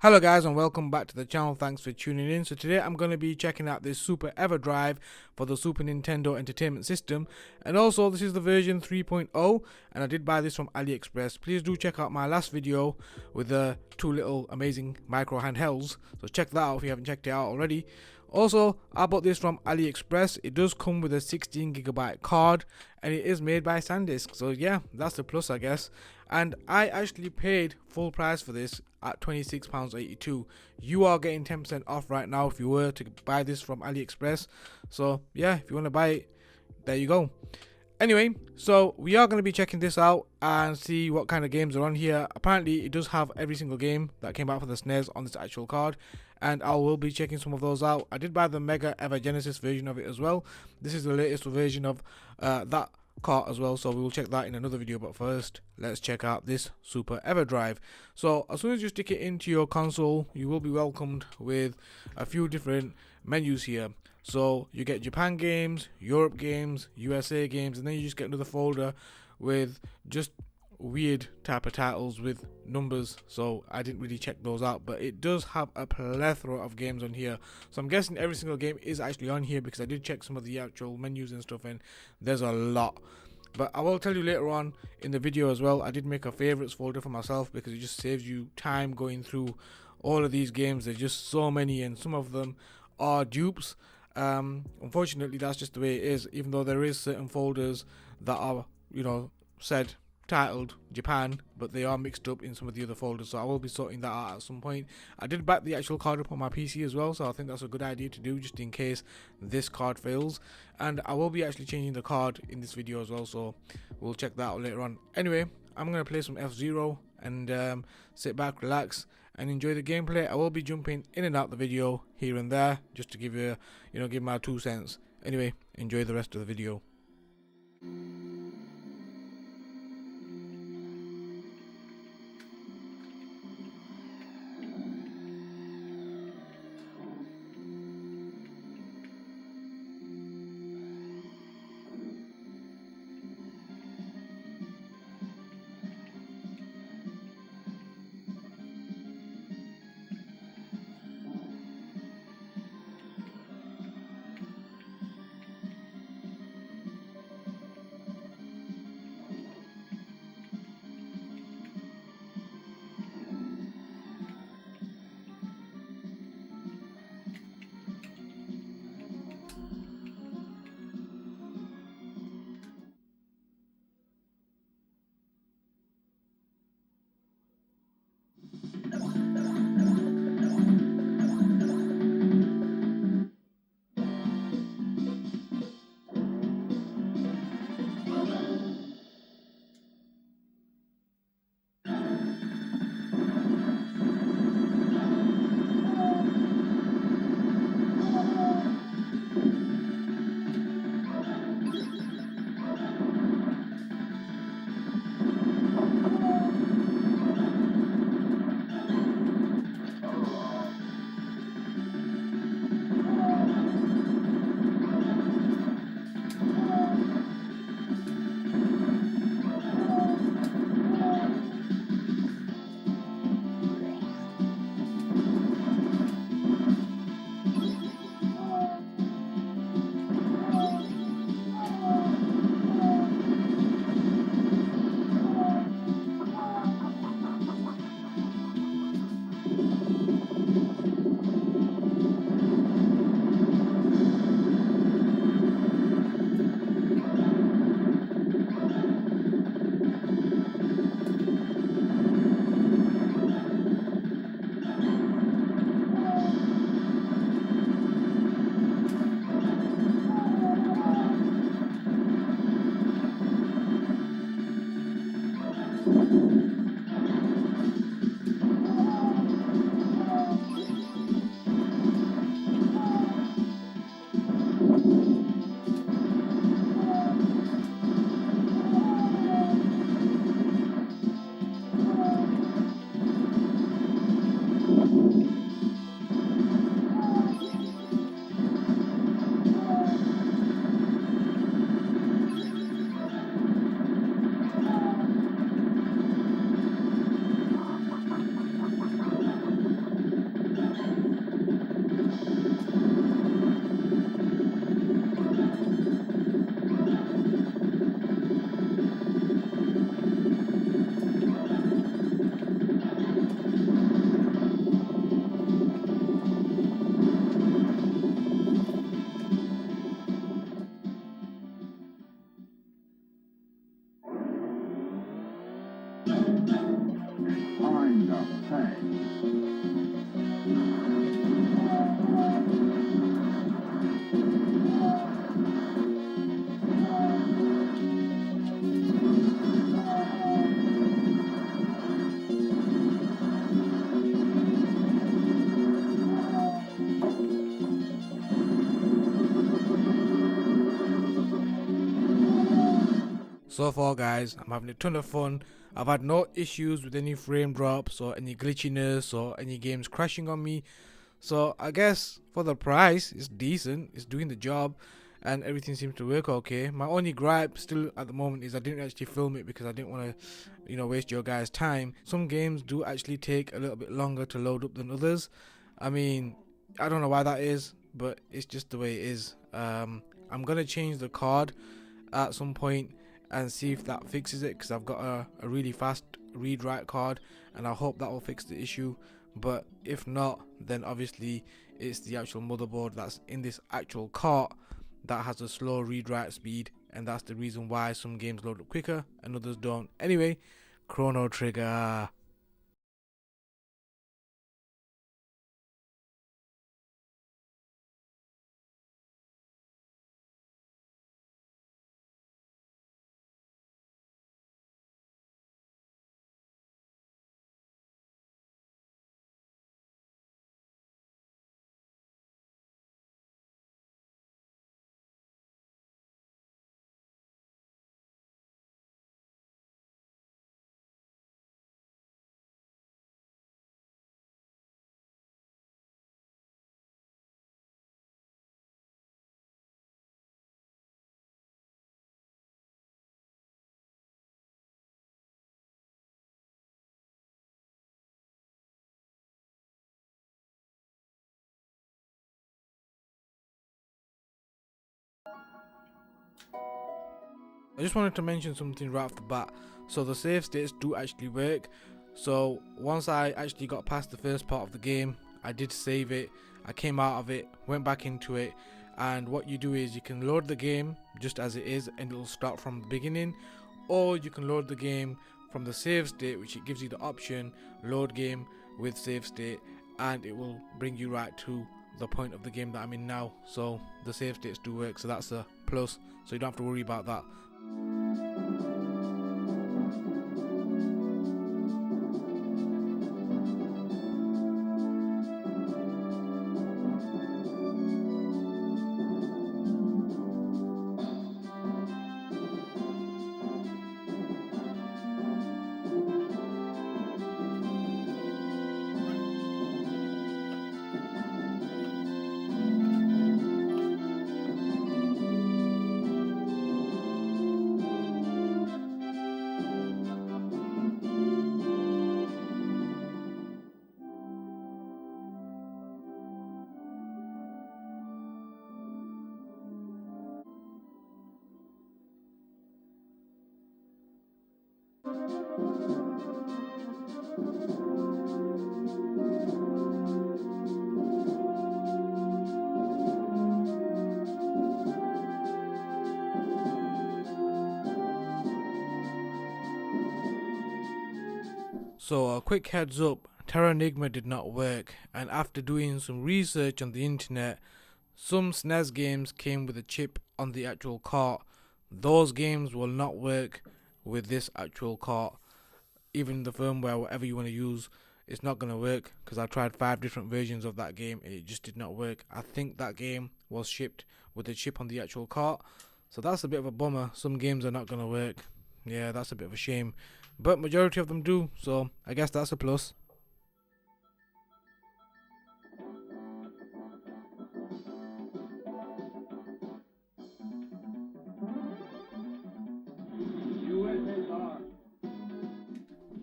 Hello guys and welcome back to the channel. Thanks for tuning in. So today I'm going to be checking out this Super Everdrive for the Super Nintendo Entertainment System, and also this is the version 3.0 and I did buy this from AliExpress. Please do check out my last video with the two little amazing micro handhelds, so check that out if you haven't checked it out already. Also, I bought this from AliExpress. It does come with a 16GB card and it is made by SanDisk, so yeah, that's the plus I guess. And I actually paid full price for this at £26.82. You are getting 10% off right now if you were to buy this from AliExpress. So yeah, if you want to buy it, there you go. Anyway, so we are going to be checking this out and see what kind of games are on here. Apparently it does have every single game that came out for the SNES on this actual card, and I will be checking some of those out. I did buy the Mega Ever Genesis version of it as well. This is the latest version of that cart as well, so we will check that in another video. But first, let's check out this Super Everdrive. So as soon as you stick it into your console, you will be welcomed with a few different menus here. So you get Japan games, Europe games, USA games, and then you just get another folder with just weird type of titles with numbers. So I didn't really check those out, but it does have a plethora of games on here. So I'm guessing every single game is actually on here because I did check some of the actual menus and stuff, and there's a lot. But I will tell you later on in the video as well, I did make a favorites folder for myself because it just saves you time going through all of these games. There's just so many, and some of them are dupes. Unfortunately, that's just the way it is, even though there is certain folders that are, said titled Japan, but they are mixed up in some of the other folders, so I will be sorting that out at some point. I did back the actual card up on my PC as well, so I think that's a good idea to do just in case this card fails, and I will be actually changing the card in this video as well, so we'll check that out later on. Anyway, I'm going to play some F-Zero and sit back, relax and enjoy the gameplay. I will be jumping in and out the video here and there just to give you, give my 2 cents. Anyway, enjoy the rest of the video. So far, guys, I'm having a ton of fun. I've had no issues with any frame drops or any glitchiness or any games crashing on me. So I guess for the price, it's decent. It's doing the job, and everything seems to work okay. My only gripe still at the moment is I didn't actually film it because I didn't want to, waste your guys' time. Some games do actually take a little bit longer to load up than others. I mean, I don't know why that is, but it's just the way it is. I'm gonna change the card at some point and see if that fixes it, because I've got a really fast read write card, and I hope that will fix the issue. But if not, then obviously it's the actual motherboard that's in this actual cart that has a slow read write speed, and that's the reason why some games load up quicker and others don't. Anyway, Chrono Trigger. I just wanted to mention something right off the bat. So the save states do actually work. So once I actually got past the first part of the game, I did save it. I came out of it, went back into it, and what you do is you can load the game just as it is and it'll start from the beginning, or you can load the game from the save state, which it gives you the option load game with save state, and it will bring you right to the point of the game that I'm in now. So the save states do work, so that's a plus, so you don't have to worry about that. So a quick heads up, Terranigma did not work, and after doing some research on the internet, some SNES games came with a chip on the actual cart. Those games will not work with this actual cart. Even the firmware, whatever you want to use, it's not going to work, because I tried 5 different versions of that game and it just did not work. I think that game was shipped with a chip on the actual cart, so that's a bit of a bummer. Some games are not going to work. Yeah, that's a bit of a shame, but majority of them do, so I guess that's a plus.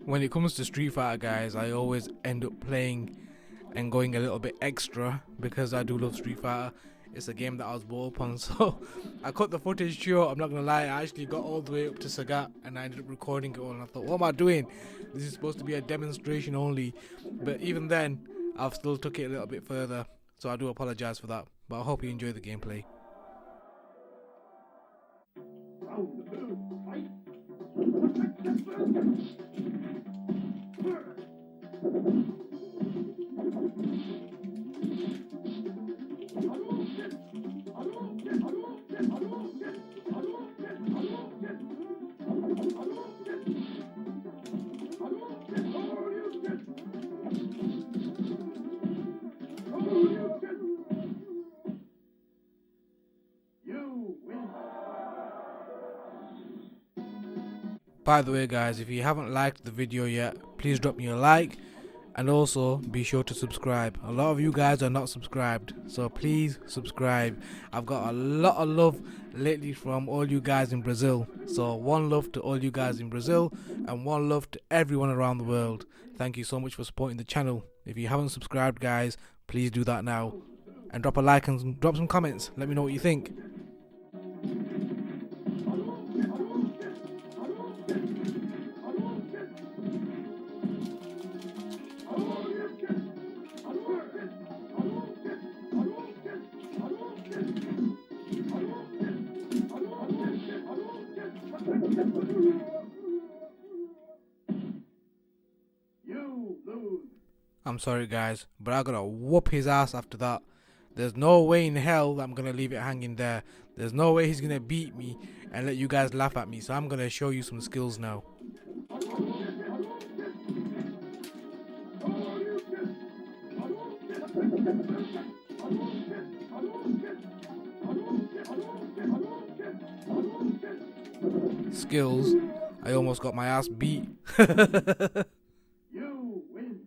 When it comes to Street Fighter, guys, I always end up playing and going a little bit extra because I do love Street Fighter. It's a game that I was brought up on, so I cut the footage short. I'm not gonna lie, I actually got all the way up to Sagat and I ended up recording it all, and I thought, what am I doing? This is supposed to be a demonstration only. But even then, I've still took it a little bit further, so I do apologize for that. But I hope you enjoy the gameplay. By the way guys, if you haven't liked the video yet, please drop me a like, and also be sure to subscribe. A lot of you guys are not subscribed, so please subscribe. I've got a lot of love lately from all you guys in Brazil, so one love to all you guys in Brazil and one love to everyone around the world. Thank you so much for supporting the channel. If you haven't subscribed guys, please do that now, and drop a like and drop some comments. Let me know what you think. I'm sorry guys, but I gotta whoop his ass after that. There's no way in hell that I'm gonna leave it hanging there. There's no way he's gonna beat me and let you guys laugh at me, so I'm gonna show you some skills now. Skills. I almost got my ass beat. You win.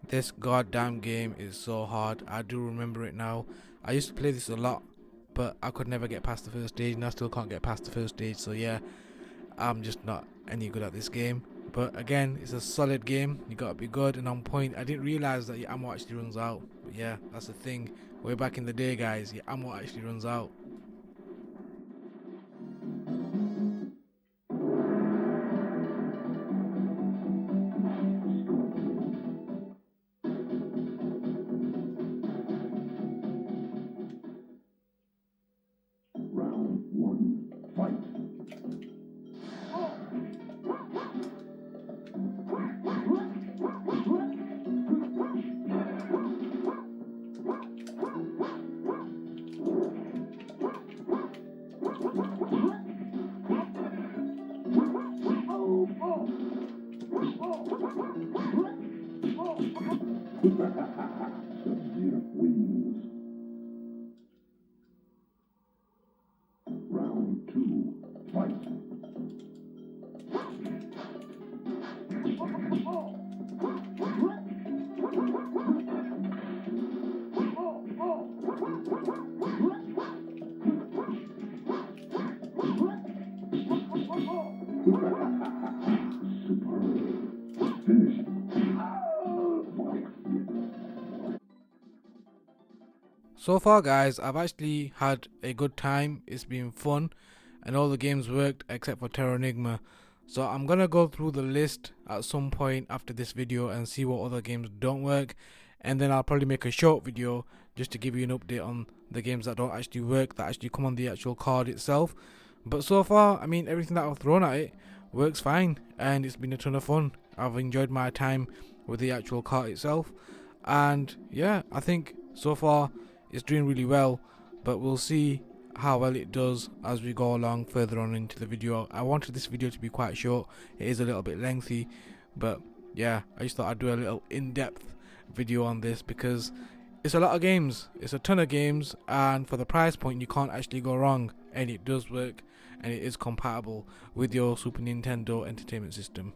This goddamn game is so hard. I do remember it now. I used to play this a lot, but I could never get past the first stage, and I still can't get past the first stage. So yeah, I'm just not any good at this game. But again, it's a solid game. You gotta be good and on point. I didn't realize that your ammo actually runs out. But yeah, that's the thing. Way back in the day, guys, your ammo actually runs out. Round one, fight. Sub-Zero wins. Round two, fight. Superb. Finish. So far guys, I've actually had a good time. It's been fun and all the games worked except for Terra Enigma. So I'm gonna go through the list at some point after this video and see what other games don't work, and then I'll probably make a short video just to give you an update on the games that don't actually work, that actually come on the actual card itself. But so far, I mean, everything that I've thrown at it works fine and it's been a ton of fun. I've enjoyed my time with the actual cart itself, and yeah, I think so far it's doing really well, but we'll see how well it does as we go along further on into the video. I wanted this video to be quite short. It is a little bit lengthy, but yeah, I just thought I'd do a little in-depth video on this because it's a lot of games. It's a ton of games, and for the price point you can't actually go wrong, and it does work and it is compatible with your Super Nintendo Entertainment System.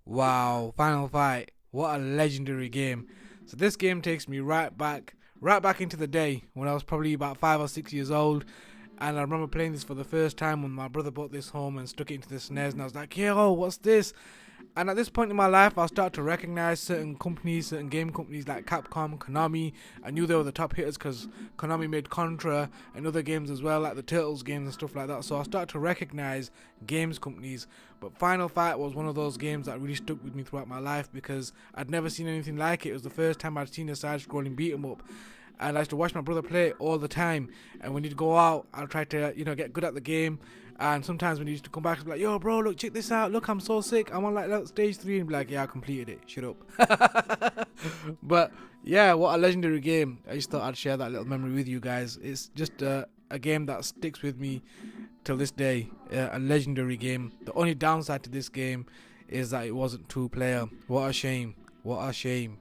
Wow, Final Fight. What a legendary game. So this game takes me right back into the day when I was probably about 5 or 6 years old. And I remember playing this for the first time when my brother brought this home and stuck it into the SNES, and I was like, yo, what's this? And at this point in my life, I started to recognize certain companies, certain game companies like Capcom, Konami. I knew they were the top hitters because Konami made Contra and other games as well, like the Turtles games and stuff like that. So I started to recognize games companies. But Final Fight was one of those games that really stuck with me throughout my life because I'd never seen anything like it. It was the first time I'd seen a side-scrolling beat-em-up. And I used to watch my brother play it all the time. And when he'd go out, I'd try to, get good at the game. And sometimes when he used to come back, he'd be like, yo, bro, look, check this out. Look, I'm so sick. I'm on like stage 3. And be like, yeah, I completed it. Shut up. But yeah, what a legendary game. I just thought I'd share that little memory with you guys. It's just a game that sticks with me till this day. A legendary game. The only downside to this game is that it wasn't 2-player. What a shame. What a shame.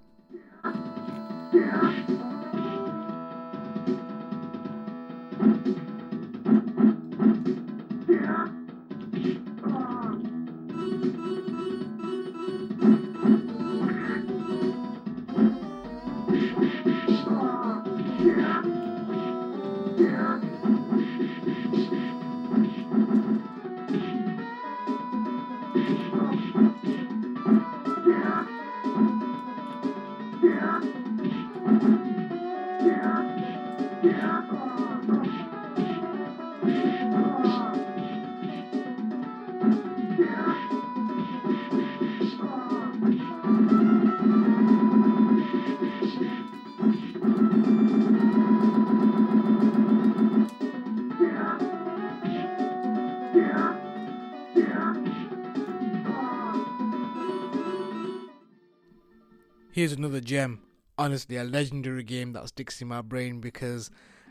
Here's another gem. Honestly, a legendary game that sticks in my brain because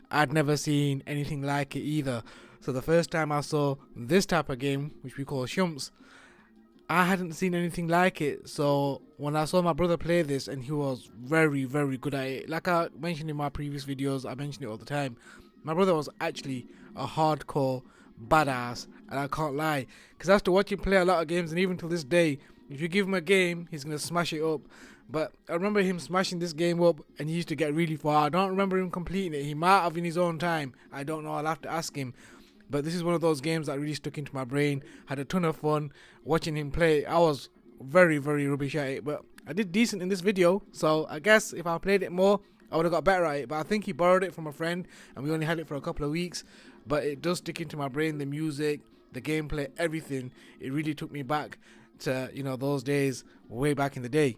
I'd never seen anything like it either. So the first time I saw this type of game, which we call shmups, I hadn't seen anything like it. So when I saw my brother play this, and he was very, very good at it. Like I mentioned in my previous videos, I mention it all the time. My brother was actually a hardcore badass, and I can't lie, because after watching him play a lot of games, and even till this day, if you give him a game, he's gonna smash it up. But I remember him smashing this game up, and he used to get really far. I don't remember him completing it. He might have in his own time. I don't know. I'll have to ask him. But this is one of those games that really stuck into my brain. Had a ton of fun watching him play. I was very, very rubbish at it, but I did decent in this video. So I guess if I played it more, I would have got better at it. But I think he borrowed it from a friend, and we only had it for a couple of weeks. But it does stick into my brain. The music, the gameplay, everything. It really took me back to, you know, those days way back in the day.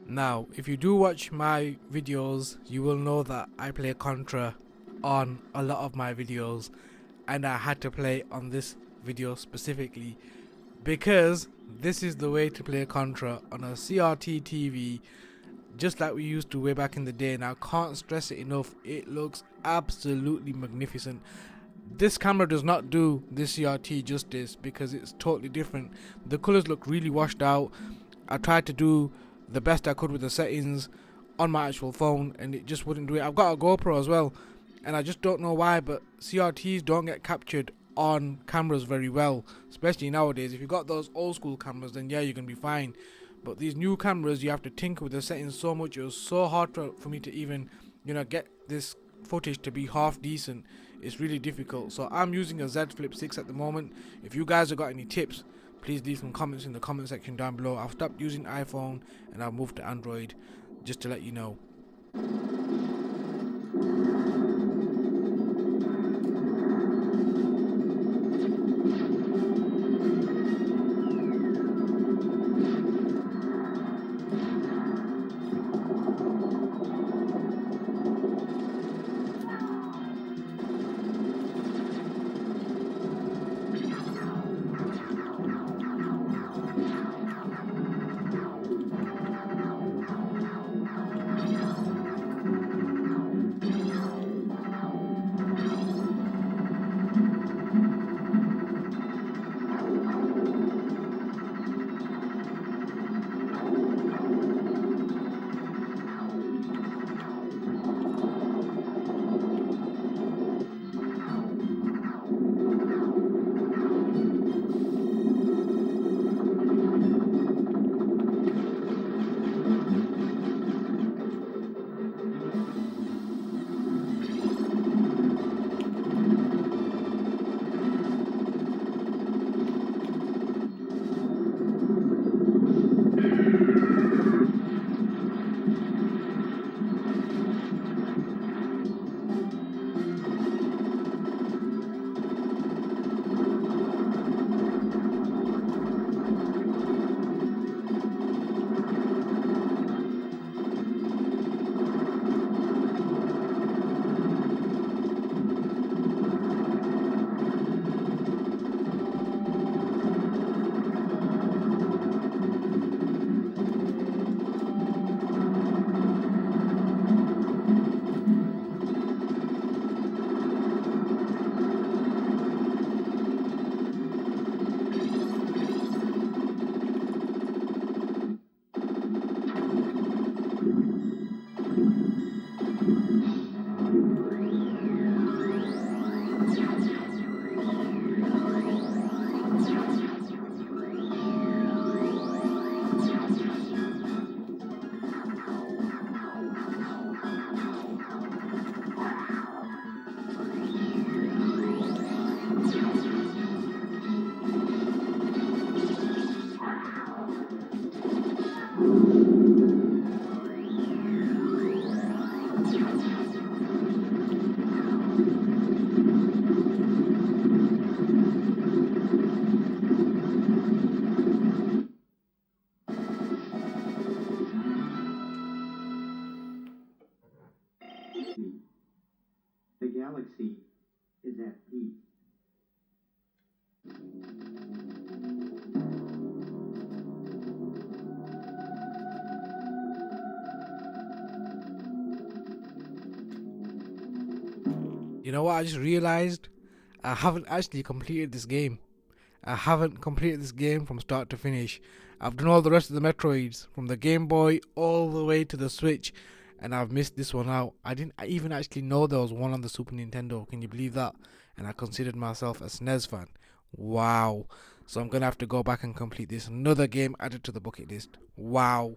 Now, if you do watch my videos, you will know that I play Contra on a lot of my videos, and I had to play on this video specifically because this is the way to play Contra on a CRT TV, just like we used to way back in the day. And I can't stress it enough, it looks absolutely magnificent. This camera does not do this CRT justice because it's totally different. The colors look really washed out. I tried to do the best I could with the settings on my actual phone, and it just wouldn't do it. I've got a GoPro as well, and I just don't know why, but CRTs don't get captured on cameras very well, especially nowadays. If you got those old school cameras, then yeah, you can be fine. But these new cameras, you have to tinker with the settings so much. It was so hard for me to even, you know, get this footage to be half decent. It's really difficult. So I'm using a Z Flip 6 at the moment. If you guys have got any tips, please leave some comments in the comment section down below. I've stopped using iPhone and I've moved to Android, just to let you know. galaxy is at peace. You know what? I just realized I haven't actually completed this game. I haven't completed this game from start to finish. I've done all the rest of the Metroids from the Game Boy all the way to the Switch, and I've missed this one out. I didn't even actually know there was one on the Super Nintendo. Can you believe that? And I considered myself a SNES fan. Wow. So I'm gonna have to go back and complete this. Another game added to the bucket list. Wow.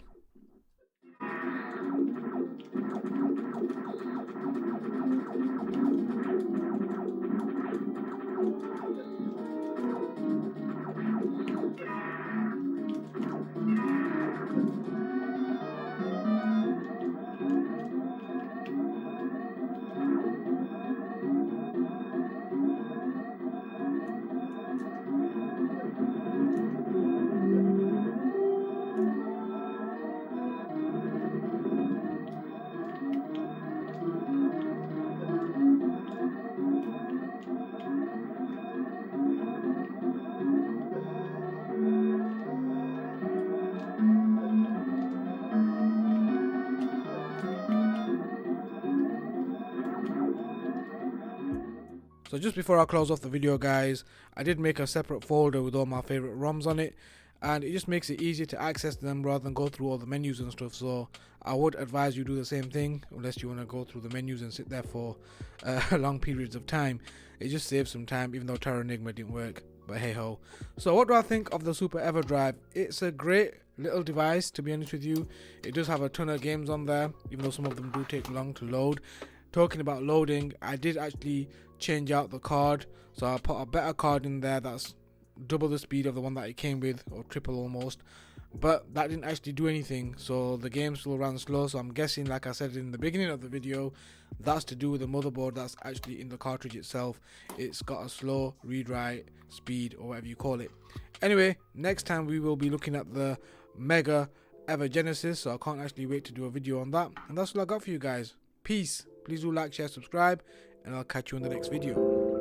So just before I close off the video, guys, I did make a separate folder with all my favorite ROMs on it, and it just makes it easier to access them rather than go through all the menus and stuff. So I would advise you do the same thing, unless you want to go through the menus and sit there for long periods of time. It just saves some time, even though Terra Enigma didn't work, but hey ho. So what do I think of the Super Everdrive? It's a great little device, to be honest with you. It does have a ton of games on there, even though some of them do take long to load. Talking about loading, I did actually change out the card, so I put a better card in there that's double the speed of the one that it came with, or triple almost, but that didn't actually do anything, so the game still ran slow. So I'm guessing, like I said in the beginning of the video, that's to do with the motherboard that's actually in the cartridge itself. It's got a slow read write speed, or whatever you call it. Anyway, next time we will be looking at the Mega Ever Genesis, so I can't actually wait to do a video on that. And that's all I got for you guys. Peace. Please do like, share, subscribe, and I'll catch you in the next video.